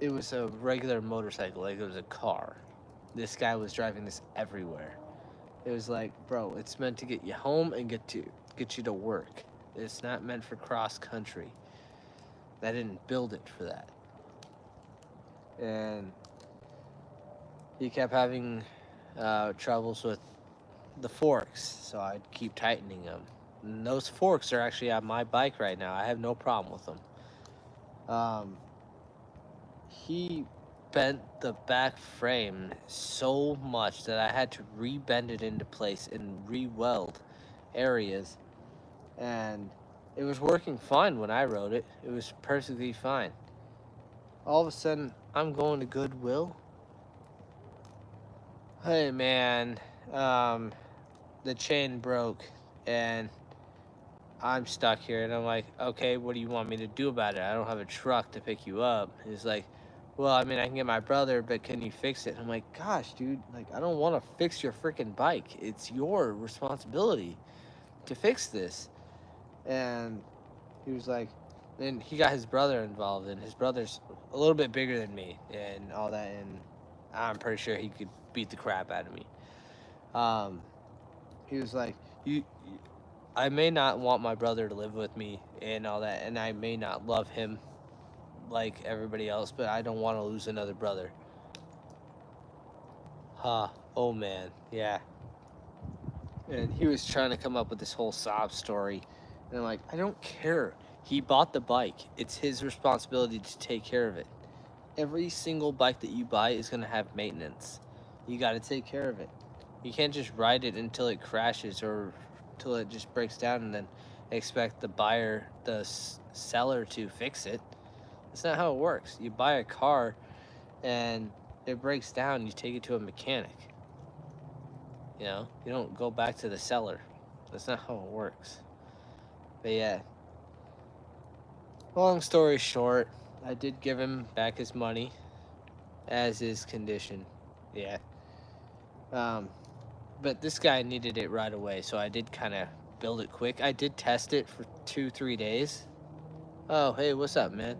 it was a regular motorcycle, like it was a car. This guy was driving this everywhere. It was like, bro, it's meant to get you home and get you to work. It's not meant for cross country. I didn't build it for that. And he kept having troubles with the forks, so I'd keep tightening them. And those forks are actually on my bike right now. I have no problem with them. He bent the back frame so much that I had to re-bend it into place and re-weld areas, and it was working fine when I rode it. It was perfectly fine. All of a sudden, I'm going to Goodwill. Hey man, um, the chain broke, and I'm stuck here. And I'm like, okay, what do you want me to do about it? I don't have a truck to pick you up. He's like, well, I mean, I can get my brother, but can you fix it? I'm like, gosh, dude, like, I don't want to fix your freaking bike. It's your responsibility to fix this. And he was like, then he got his brother involved, and his brother's a little bit bigger than me and all that. And I'm pretty sure he could beat the crap out of me. Um, he was like, I may not want my brother to live with me and all that, and I may not love him like everybody else, but I don't want to lose another brother. Oh man, yeah. And he was trying to come up with this whole sob story, and I'm like, I don't care. He bought the bike. It's his responsibility to take care of it. Every single bike that you buy is gonna have maintenance. You got to take care of it. You can't just ride it until it crashes or until it just breaks down and then expect the buyer, the seller to fix it. That's not how it works. You buy a car and it breaks down, you take it to a mechanic. You know, you don't go back to the seller. That's not how it works. But yeah, long story short, I did give him back his money as is condition. Yeah. Um, but this guy needed it right away, so I did kind of build it quick. I did test it for 2-3 days. Oh, hey, what's up, man?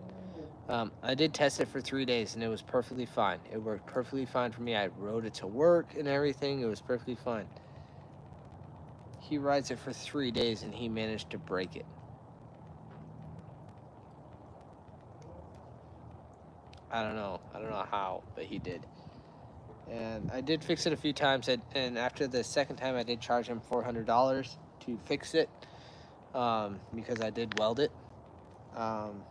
I did test it for 3 days and it was perfectly fine. It worked perfectly fine for me. I rode it to work and everything. It was perfectly fine. He rides it for 3 days and he managed to break it. I don't know how, but he did. And I did fix it a few times, and after the second time, I did charge him $400 to fix it, because I did weld it. And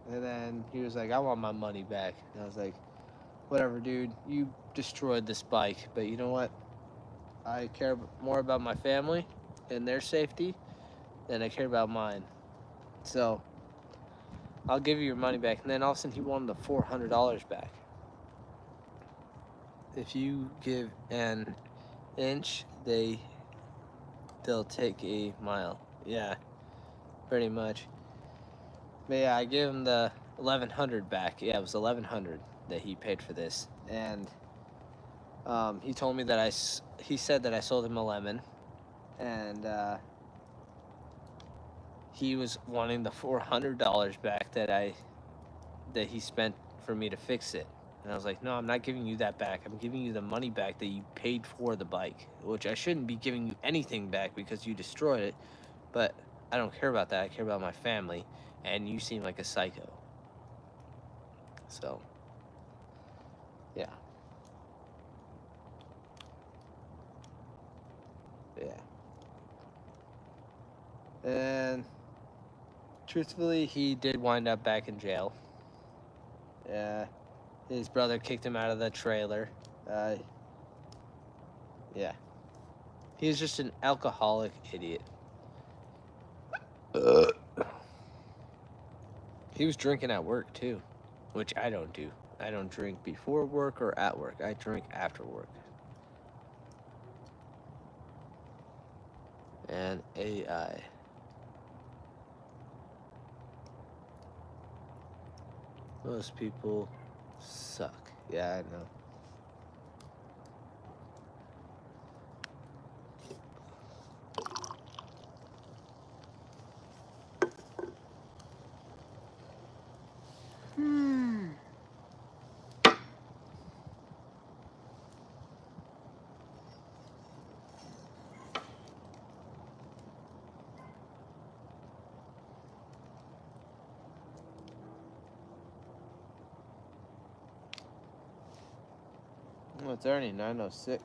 then he was like, "I want my money back." And I was like, "Whatever, dude. You destroyed this bike, but you know what? I care more about my family and their safety than I care about mine. So I'll give you your money back." And then all of a sudden, he wanted the $400 back. If you give an inch, they'll take a mile. Yeah, pretty much. But yeah, I gave him the 1,100 back. Yeah, it was 1,100 that he paid for this, and he told me that he said that I sold him a lemon, and he was wanting the $400 back that he spent for me to fix it. And I was like, "No, I'm not giving you that back. I'm giving you the money back that you paid for the bike, which I shouldn't be giving you anything back because you destroyed it. But I don't care about that. I care about my family, and you seem like a psycho." So, yeah. Yeah. And truthfully, he did wind up back in jail. Yeah. His brother kicked him out of the trailer. Yeah. He was just an alcoholic idiot. He was drinking at work too, which I don't do. I don't drink before work or at work. I drink after work. And AI. Most people suck. Yeah, I know. Well, it's already 9:06.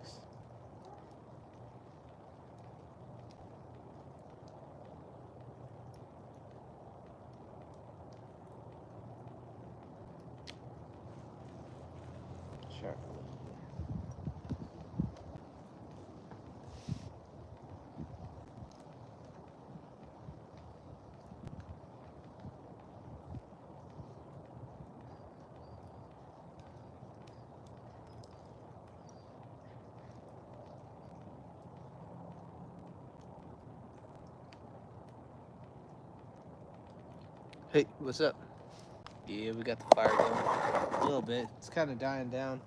Sure. Hey, what's up? Yeah, we got the fire going a little bit. It's kind of dying down.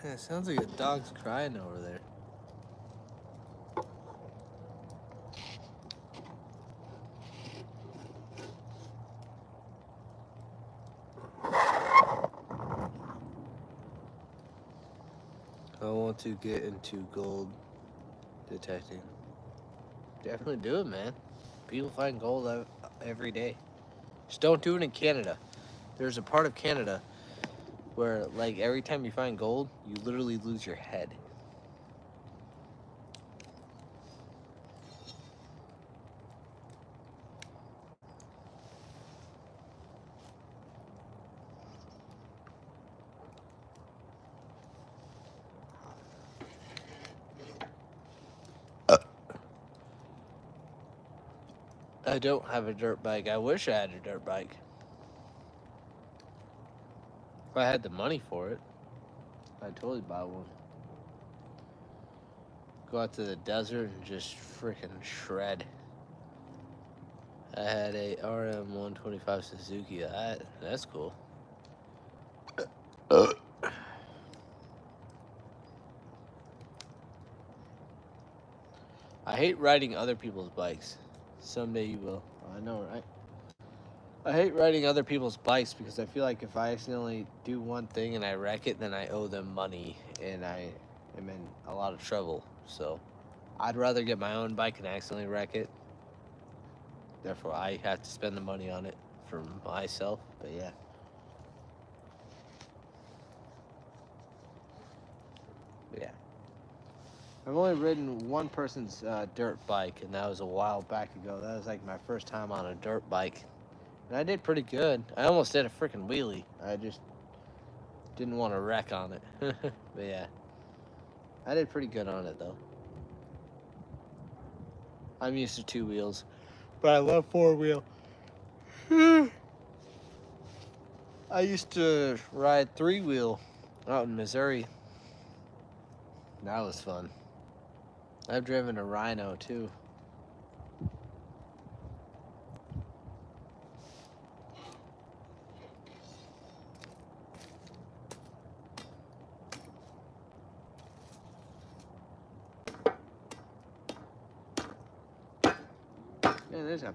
Yeah, it sounds like a dog's crying over there. I want to get into gold detecting. Definitely do it, man. People find gold every day. Just don't do it in Canada. There's a part of Canada where, like, every time you find gold, you literally lose your head. I don't have a dirt bike. I wish I had a dirt bike. If I had the money for it, I'd totally buy one. Go out to the desert and just freaking shred. I had a RM 125 Suzuki. That's cool. I hate riding other people's bikes. Someday you will. I know, right? I hate riding other people's bikes because I feel like if I accidentally do one thing and I wreck it, then I owe them money and I am in a lot of trouble. So I'd rather get my own bike and accidentally wreck it. Therefore, I have to spend the money on it for myself. But yeah. Yeah. I've only ridden one person's dirt bike, and that was a while back ago. That was like my first time on a dirt bike. And I did pretty good. I almost did a freaking wheelie. I just didn't want to wreck on it. But yeah. I did pretty good on it, though. I'm used to 2 wheels, but I love 4-wheel. I used to ride 3-wheel out in Missouri. That was fun. I've driven a Rhino, too. Man, there's a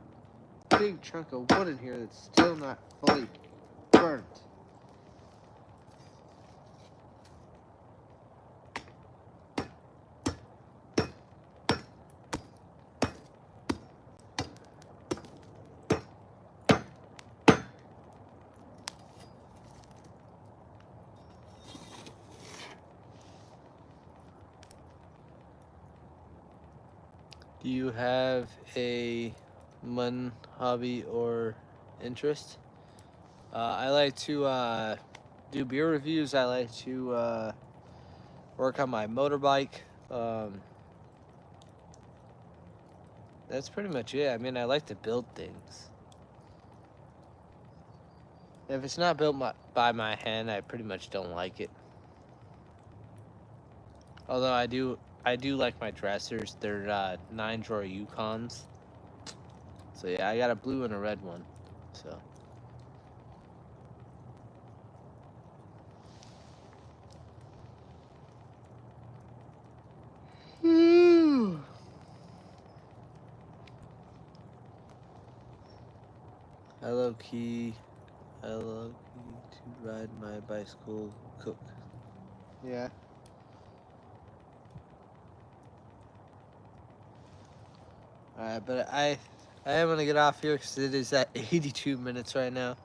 big chunk of wood in here that's still not fully burnt. Do you have a hobby or interest? I like to do beer reviews. I like to work on my motorbike. That's pretty much it. I mean, I like to build things. If it's not built by my hand, I pretty much don't like it. Although I do like my dressers. They're 9-drawer Yukons. So yeah, I got a blue and a red one. So. I love key to ride my bicycle, cook. Yeah. Alright, but I am gonna get off here because it is at 82 minutes right now.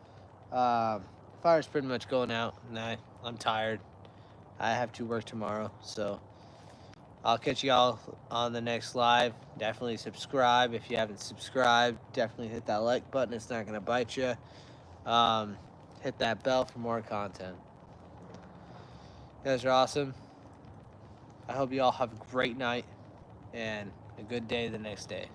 Fire's pretty much going out, and I'm tired. I have to work tomorrow, so I'll catch y'all on the next live. Definitely subscribe if you haven't subscribed. Definitely hit that like button. It's not gonna bite you. Hit that bell for more content. You guys are awesome. I hope you all have a great night and a good day the next day.